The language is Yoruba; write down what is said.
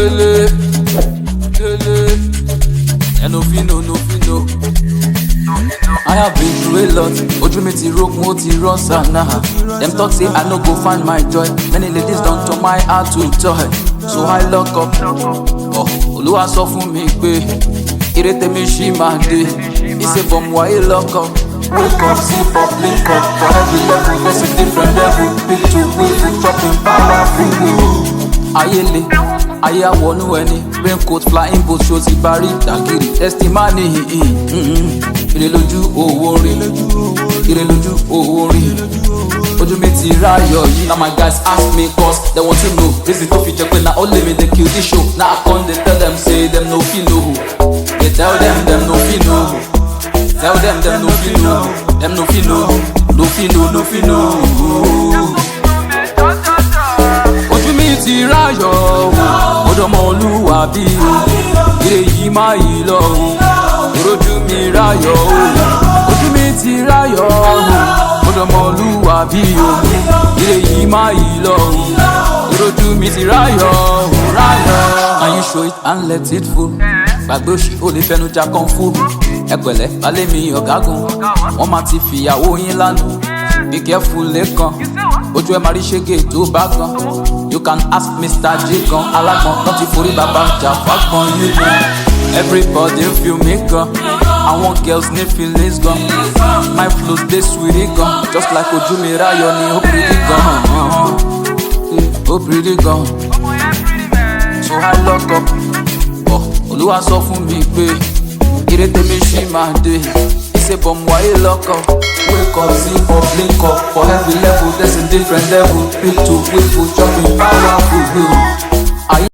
Lele, and no fino. I have been through a lot. Ojú mi ti rock, mo ti run sana. Them talk say I no go find my joy. Many ladies don't turn my heart to toy. So I lock up. Oh, Olúwa sọ fún mi pé ire tèmi ṣì máa dé. He say from why you lock up. Wake up, zip up, link up. For every level, there's a different level. Big to wave, chopping powerful. Ayele, ayé àwọnú ẹni. Raincoat, flying boat, show ti bari dàgìrì. Testimony, ire lójú owó rí. Ire lójú owó rí. Ojú mi ti ráyọ̀ yìí. Now my guys ask me cause they want to know. Reason tó fi jẹ́ pé na only me dey kill this show. Now I come dey tell them say them no fit know. They tell them no fit know. Tell them no fit know. Them no fit know. No fit know, no fit know. Ojú mi ti ráyọ̀, mo dọmọ Olúwàbí o. Ire yìí máa yí lọ o. Ojú mi ráyọ̀ o. Ojú mi ti ráyọ̀ o. Mo dọmọ Olúwàbí o. Ire yìí máa yí lọ o. Ojú mi ti ráyọ̀ o. Can you show it and let it full? Gbàgbé òṣì ó lè fẹnu jà kan fún. Ẹ pẹ̀lẹ́ balẹ̀ mi ọ̀gágun. Wọ́n máa ti fìyàwó yín lánàá. Be careful lẹ́kan. Ojú ẹ máa rí ṣégè tó bá gan. You can ask Mr. J gan. Alágbọ̀n lọ́n ti forí bàbá jà fágbọ̀n yín gan. Everybody feel me gan. Àwọn girls ní feelings gan. My flows dey sweet gan. Just like ojú mi ráyọ̀ ni ó pretty gan. Ó pretty gan. So I lock up. Olúwa sọ fún mi pé ire tèmi ṣì máa dé. He say from why you lock up. Wake up, zip up, link up. For every level, there's a different level. Big to wave, chopping powerful.